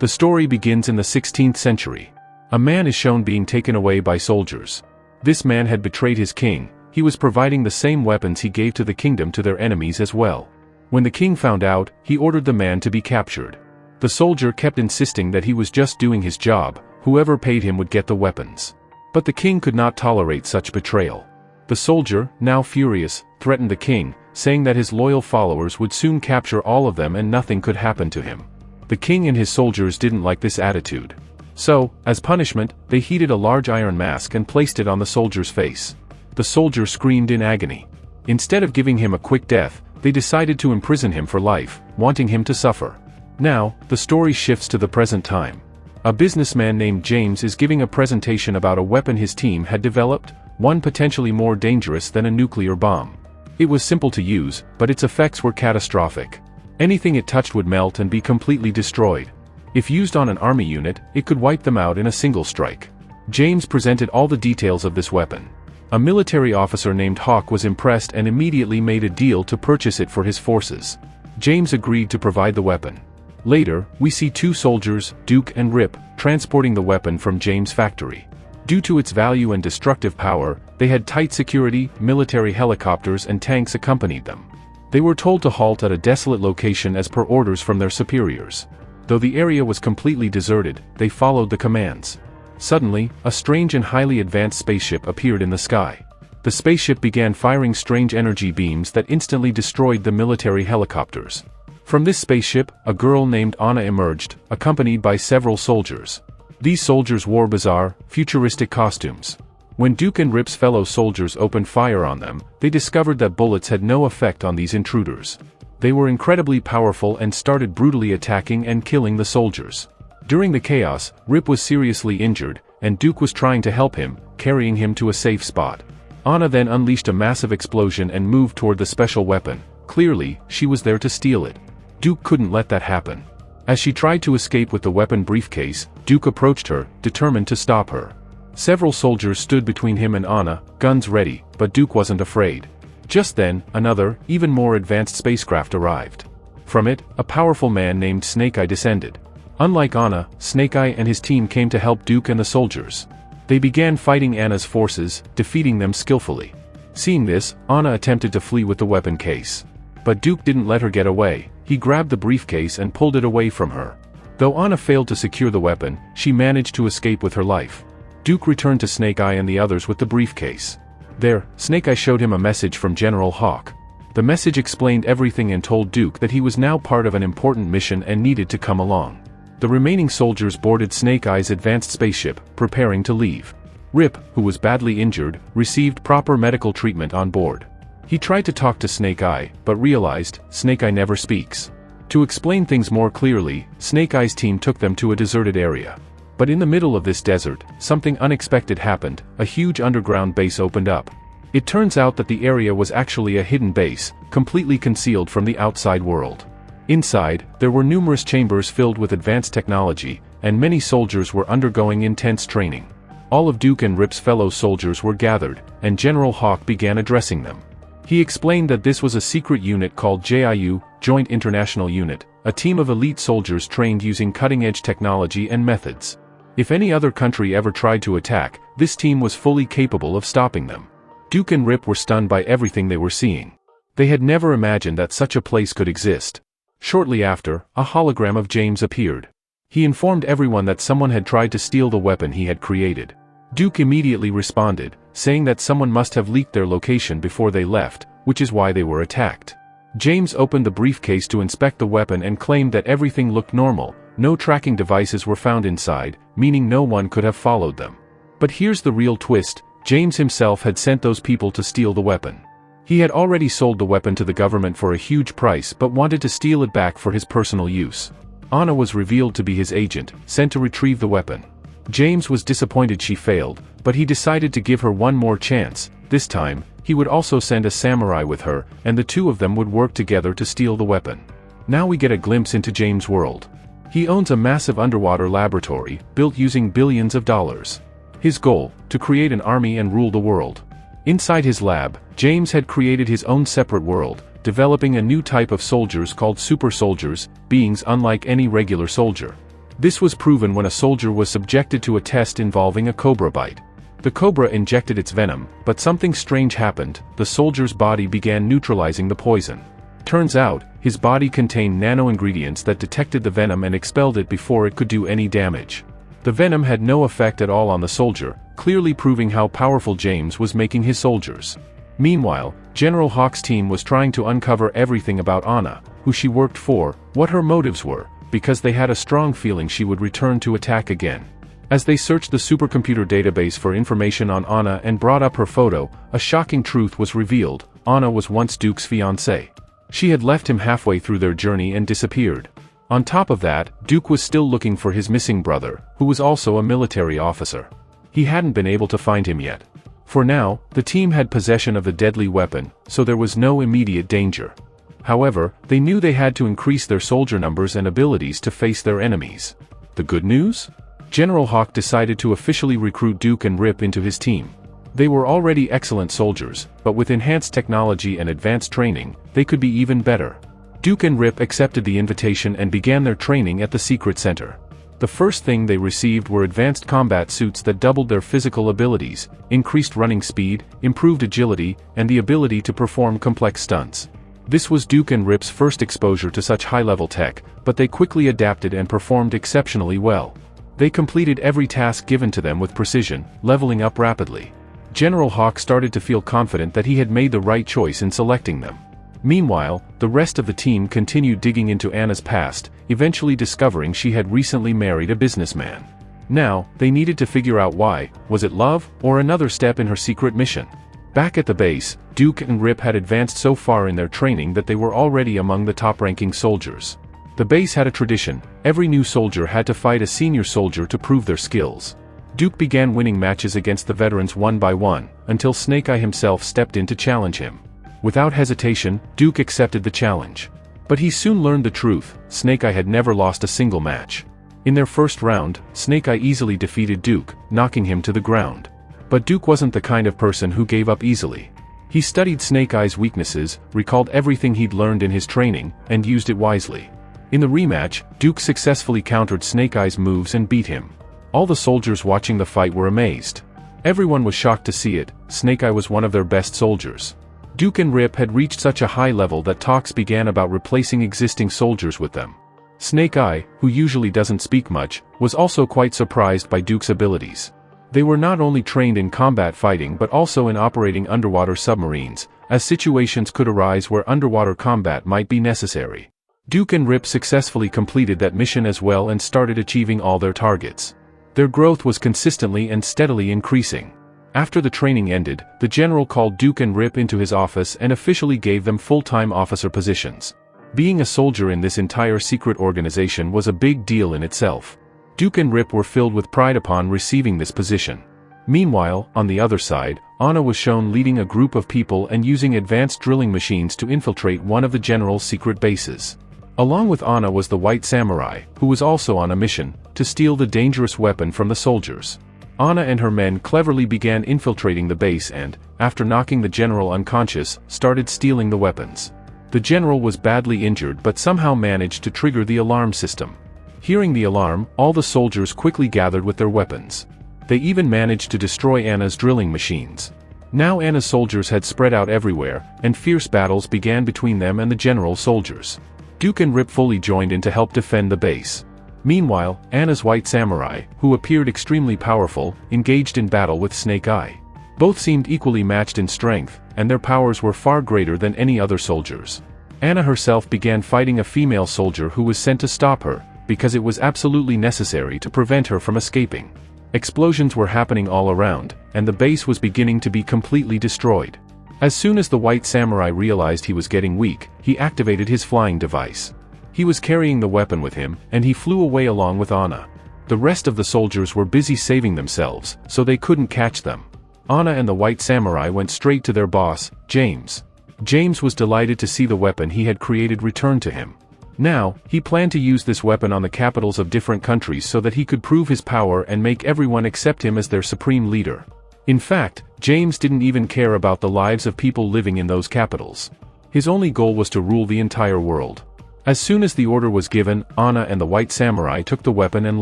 The story begins in the 16th century. A man is shown being taken away by soldiers. This man had betrayed his king. He was providing the same weapons he gave to the kingdom to their enemies as well. When the king found out, he ordered the man to be captured. The soldier kept insisting that he was just doing his job, whoever paid him would get the weapons. But the king could not tolerate such betrayal. The soldier, now furious, threatened the king, saying that his loyal followers would soon capture all of them and nothing could happen to him. The king and his soldiers didn't like this attitude. So, as punishment, they heated a large iron mask and placed it on the soldier's face. The soldier screamed in agony. Instead of giving him a quick death, they decided to imprison him for life, wanting him to suffer. Now, the story shifts to the present time. A businessman named James is giving a presentation about a weapon his team had developed, one potentially more dangerous than a nuclear bomb. It was simple to use, but its effects were catastrophic. Anything it touched would melt and be completely destroyed. If used on an army unit, it could wipe them out in a single strike. James presented all the details of this weapon. A military officer named Hawk was impressed and immediately made a deal to purchase it for his forces. James agreed to provide the weapon. Later, we see two soldiers, Duke and Rip, transporting the weapon from James' factory. Due to its value and destructive power, they had tight security, military helicopters and tanks accompanied them. They were told to halt at a desolate location as per orders from their superiors. Though the area was completely deserted, they followed the commands. Suddenly, a strange and highly advanced spaceship appeared in the sky. The spaceship began firing strange energy beams that instantly destroyed the military helicopters. From this spaceship, a girl named Anna emerged, accompanied by several soldiers. These soldiers wore bizarre, futuristic costumes. When Duke and Rip's fellow soldiers opened fire on them, they discovered that bullets had no effect on these intruders. They were incredibly powerful and started brutally attacking and killing the soldiers. During the chaos, Rip was seriously injured, and Duke was trying to help him, carrying him to a safe spot. Anna then unleashed a massive explosion and moved toward the special weapon. Clearly, she was there to steal it. Duke couldn't let that happen. As she tried to escape with the weapon briefcase, Duke approached her, determined to stop her. Several soldiers stood between him and Anna, guns ready, but Duke wasn't afraid. Just then, another, even more advanced spacecraft arrived. From it, a powerful man named Snake Eye descended. Unlike Anna, Snake Eye and his team came to help Duke and the soldiers. They began fighting Anna's forces, defeating them skillfully. Seeing this, Anna attempted to flee with the weapon case. But Duke didn't let her get away. He grabbed the briefcase and pulled it away from her. Though Anna failed to secure the weapon, she managed to escape with her life. Duke returned to Snake Eye and the others with the briefcase. There, Snake Eye showed him a message from General Hawk. The message explained everything and told Duke that he was now part of an important mission and needed to come along. The remaining soldiers boarded Snake Eye's advanced spaceship, preparing to leave. Rip, who was badly injured, received proper medical treatment on board. He tried to talk to Snake Eye, but realized, Snake Eye never speaks. To explain things more clearly, Snake Eye's team took them to a deserted area. But in the middle of this desert, something unexpected happened. A huge underground base opened up. It turns out that the area was actually a hidden base, completely concealed from the outside world. Inside, there were numerous chambers filled with advanced technology, and many soldiers were undergoing intense training. All of Duke and Rip's fellow soldiers were gathered, and General Hawk began addressing them. He explained that this was a secret unit called JIU, Joint International Unit, a team of elite soldiers trained using cutting-edge technology and methods. If any other country ever tried to attack, this team was fully capable of stopping them. Duke and Rip were stunned by everything they were seeing. They had never imagined that such a place could exist. Shortly after, a hologram of James appeared. He informed everyone that someone had tried to steal the weapon he had created. Duke immediately responded, saying that someone must have leaked their location before they left, which is why they were attacked. James opened the briefcase to inspect the weapon and claimed that everything looked normal. No tracking devices were found inside, meaning no one could have followed them. But here's the real twist: James himself had sent those people to steal the weapon. He had already sold the weapon to the government for a huge price but wanted to steal it back for his personal use. Anna was revealed to be his agent, sent to retrieve the weapon. James was disappointed she failed, but he decided to give her one more chance. This time, he would also send a samurai with her, and the two of them would work together to steal the weapon. Now we get a glimpse into James' world. He owns a massive underwater laboratory, built using billions of dollars. His goal, to create an army and rule the world. Inside his lab, James had created his own separate world, developing a new type of soldiers called super soldiers, beings unlike any regular soldier. This was proven when a soldier was subjected to a test involving a cobra bite. The cobra injected its venom, but something strange happened. The soldier's body began neutralizing the poison. Turns out, his body contained nano-ingredients that detected the venom and expelled it before it could do any damage. The venom had no effect at all on the soldier, clearly proving how powerful James was making his soldiers. Meanwhile, General Hawk's team was trying to uncover everything about Anna, who she worked for, what her motives were, because they had a strong feeling she would return to attack again. As they searched the supercomputer database for information on Anna and brought up her photo, a shocking truth was revealed: Anna was once Duke's fiancée. She had left him halfway through their journey and disappeared. On top of that, Duke was still looking for his missing brother, who was also a military officer. He hadn't been able to find him yet. For now, the team had possession of the deadly weapon, so there was no immediate danger. However, they knew they had to increase their soldier numbers and abilities to face their enemies. The good news? General Hawk decided to officially recruit Duke and Rip into his team. They were already excellent soldiers, but with enhanced technology and advanced training, they could be even better. Duke and Rip accepted the invitation and began their training at the secret center. The first thing they received were advanced combat suits that doubled their physical abilities, increased running speed, improved agility, and the ability to perform complex stunts. This was Duke and Rip's first exposure to such high-level tech, but they quickly adapted and performed exceptionally well. They completed every task given to them with precision, leveling up rapidly. General Hawk started to feel confident that he had made the right choice in selecting them. Meanwhile, the rest of the team continued digging into Anna's past, eventually discovering she had recently married a businessman. Now, they needed to figure out why. Was it love, or another step in her secret mission? Back at the base, Duke and Rip had advanced so far in their training that they were already among the top-ranking soldiers. The base had a tradition: every new soldier had to fight a senior soldier to prove their skills. Duke began winning matches against the veterans one by one, until Snake Eye himself stepped in to challenge him. Without hesitation, Duke accepted the challenge. But he soon learned the truth: Snake Eye had never lost a single match. In their first round, Snake Eye easily defeated Duke, knocking him to the ground. But Duke wasn't the kind of person who gave up easily. He studied Snake Eye's weaknesses, recalled everything he'd learned in his training, and used it wisely. In the rematch, Duke successfully countered Snake Eye's moves and beat him. All the soldiers watching the fight were amazed. Everyone was shocked to see it: Snake Eye was one of their best soldiers. Duke and Rip had reached such a high level that talks began about replacing existing soldiers with them. Snake Eye, who usually doesn't speak much, was also quite surprised by Duke's abilities. They were not only trained in combat fighting but also in operating underwater submarines, as situations could arise where underwater combat might be necessary. Duke and Rip successfully completed that mission as well and started achieving all their targets. Their growth was consistently and steadily increasing. After the training ended, the general called Duke and Rip into his office and officially gave them full-time officer positions. Being a soldier in this entire secret organization was a big deal in itself. Duke and Rip were filled with pride upon receiving this position. Meanwhile, on the other side, Anna was shown leading a group of people and using advanced drilling machines to infiltrate one of the general's secret bases. Along with Anna was the White Samurai, who was also on a mission to steal the dangerous weapon from the soldiers. Anna and her men cleverly began infiltrating the base and, after knocking the general unconscious, started stealing the weapons. The general was badly injured but somehow managed to trigger the alarm system. Hearing the alarm, all the soldiers quickly gathered with their weapons. They even managed to destroy Anna's drilling machines. Now Anna's soldiers had spread out everywhere, and fierce battles began between them and the general's soldiers. Duke and Rip fully joined in to help defend the base. Meanwhile, Anna's White Samurai, who appeared extremely powerful, engaged in battle with Snake Eye. Both seemed equally matched in strength, and their powers were far greater than any other soldiers. Anna herself began fighting a female soldier who was sent to stop her, because it was absolutely necessary to prevent her from escaping. Explosions were happening all around, and the base was beginning to be completely destroyed. As soon as the White Samurai realized he was getting weak, he activated his flying device. He was carrying the weapon with him, and he flew away along with Anna. The rest of the soldiers were busy saving themselves, so they couldn't catch them. Anna and the White Samurai went straight to their boss, James. James was delighted to see the weapon he had created return to him. Now, he planned to use this weapon on the capitals of different countries so that he could prove his power and make everyone accept him as their supreme leader. In fact, James didn't even care about the lives of people living in those capitals. His only goal was to rule the entire world. As soon as the order was given, Anna and the White Samurai took the weapon and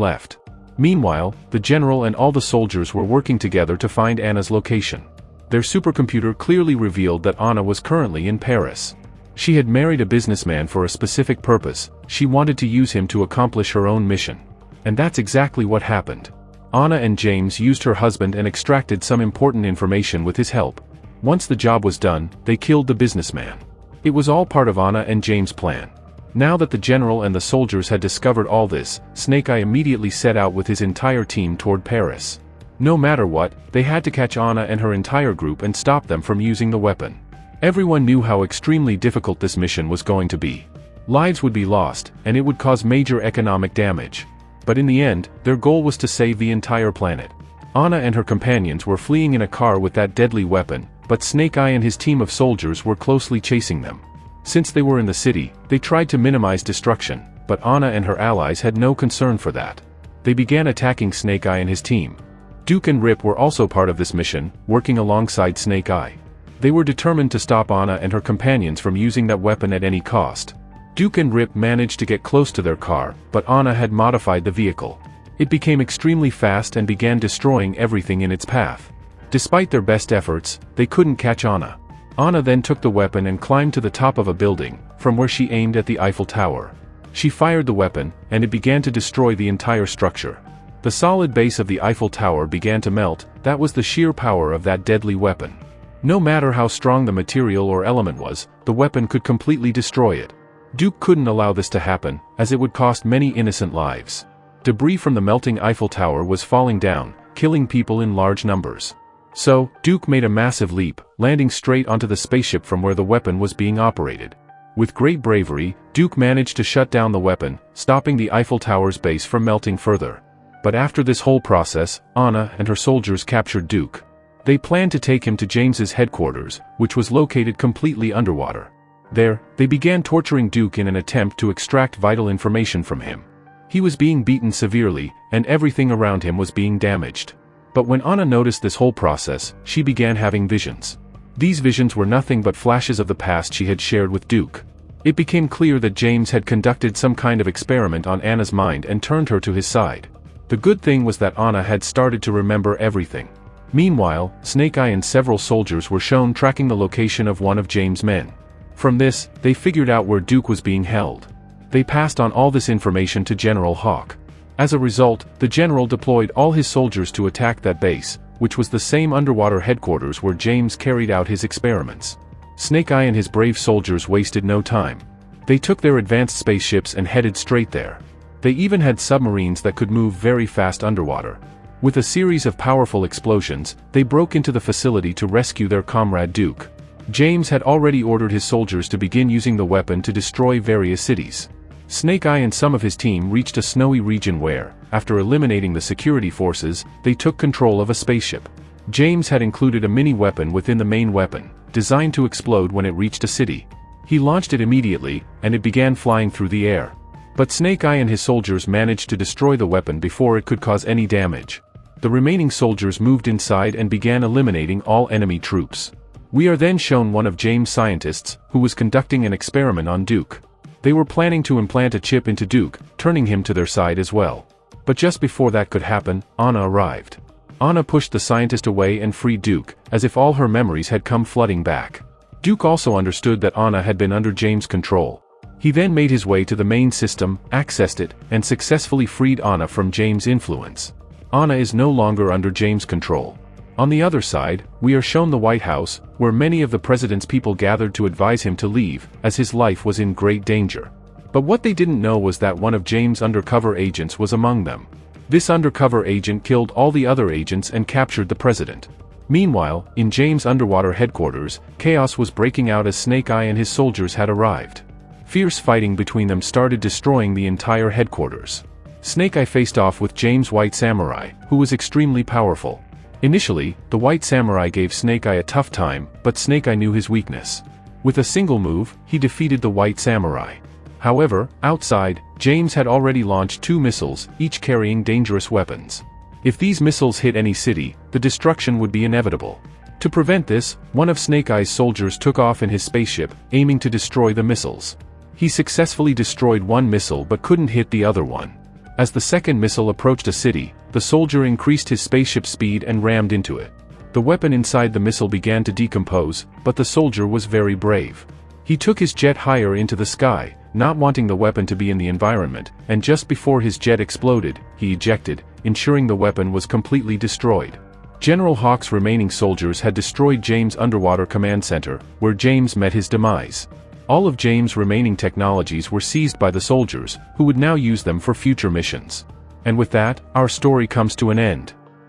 left. Meanwhile, the general and all the soldiers were working together to find Anna's location. Their supercomputer clearly revealed that Anna was currently in Paris. She had married a businessman for a specific purpose. She wanted to use him to accomplish her own mission. And that's exactly what happened. Anna and James used her husband and extracted some important information with his help. Once the job was done, they killed the businessman. It was all part of Anna and James' plan. Now that the general and the soldiers had discovered all this, Snake Eye immediately set out with his entire team toward Paris. No matter what, they had to catch Anna and her entire group and stop them from using the weapon. Everyone knew how extremely difficult this mission was going to be. Lives would be lost, and it would cause major economic damage. But in the end, their goal was to save the entire planet. Anna and her companions were fleeing in a car with that deadly weapon, but Snake Eye and his team of soldiers were closely chasing them. Since they were in the city, they tried to minimize destruction, but Anna and her allies had no concern for that. They began attacking Snake Eye and his team. Duke and Rip were also part of this mission, working alongside Snake Eye. They were determined to stop Anna and her companions from using that weapon at any cost. Duke and Rip managed to get close to their car, but Anna had modified the vehicle. It became extremely fast and began destroying everything in its path. Despite their best efforts, they couldn't catch Anna. Anna then took the weapon and climbed to the top of a building, from where she aimed at the Eiffel Tower. She fired the weapon, and it began to destroy the entire structure. The solid base of the Eiffel Tower began to melt. That was the sheer power of that deadly weapon. No matter how strong the material or element was, the weapon could completely destroy it. Duke couldn't allow this to happen, as it would cost many innocent lives. Debris from the melting Eiffel Tower was falling down, killing people in large numbers. So, Duke made a massive leap, landing straight onto the spaceship from where the weapon was being operated. With great bravery, Duke managed to shut down the weapon, stopping the Eiffel Tower's base from melting further. But after this whole process, Anna and her soldiers captured Duke. They planned to take him to James's headquarters, which was located completely underwater. There, they began torturing Duke in an attempt to extract vital information from him. He was being beaten severely, and everything around him was being damaged. But when Anna noticed this whole process, she began having visions. These visions were nothing but flashes of the past she had shared with Duke. It became clear that James had conducted some kind of experiment on Anna's mind and turned her to his side. The good thing was that Anna had started to remember everything. Meanwhile, Snake Eye and several soldiers were shown tracking the location of one of James' men. From this, they figured out where Duke was being held. They passed on all this information to General Hawk. As a result, the general deployed all his soldiers to attack that base, which was the same underwater headquarters where James carried out his experiments. Snake Eye and his brave soldiers wasted no time. They took their advanced spaceships and headed straight there. They even had submarines that could move very fast underwater. With a series of powerful explosions, they broke into the facility to rescue their comrade Duke. James had already ordered his soldiers to begin using the weapon to destroy various cities. Snake Eye and some of his team reached a snowy region where, after eliminating the security forces, they took control of a spaceship. James had included a mini-weapon within the main weapon, designed to explode when it reached a city. He launched it immediately, and it began flying through the air. But Snake Eye and his soldiers managed to destroy the weapon before it could cause any damage. The remaining soldiers moved inside and began eliminating all enemy troops. We are then shown one of James' scientists, who was conducting an experiment on Duke. They were planning to implant a chip into Duke, turning him to their side as well. But just before that could happen, Anna arrived. Anna pushed the scientist away and freed Duke, as if all her memories had come flooding back. Duke also understood that Anna had been under James' control. He then made his way to the main system, accessed it, and successfully freed Anna from James' influence. Anna is no longer under James' control. On the other side, we are shown the White House, where many of the president's people gathered to advise him to leave, as his life was in great danger. But what they didn't know was that one of James' undercover agents was among them. This undercover agent killed all the other agents and captured the president. Meanwhile, in James' underwater headquarters, chaos was breaking out as Snake Eye and his soldiers had arrived. Fierce fighting between them started destroying the entire headquarters. Snake Eye faced off with James' White Samurai, who was extremely powerful. Initially, the White Samurai gave Snake Eye a tough time, but Snake Eye knew his weakness. With a single move, he defeated the White Samurai. However, outside, James had already launched 2 missiles, each carrying dangerous weapons. If these missiles hit any city, the destruction would be inevitable. To prevent this, one of Snake Eye's soldiers took off in his spaceship, aiming to destroy the missiles. He successfully destroyed one missile but couldn't hit the other one. As the second missile approached a city, the soldier increased his spaceship speed and rammed into it. The weapon inside the missile began to decompose, but the soldier was very brave. He took his jet higher into the sky, not wanting the weapon to be in the environment, and just before his jet exploded, he ejected, ensuring the weapon was completely destroyed. General Hawk's remaining soldiers had destroyed James' underwater command center, where James met his demise. All of James' remaining technologies were seized by the soldiers, who would now use them for future missions. And with that, our story comes to an end.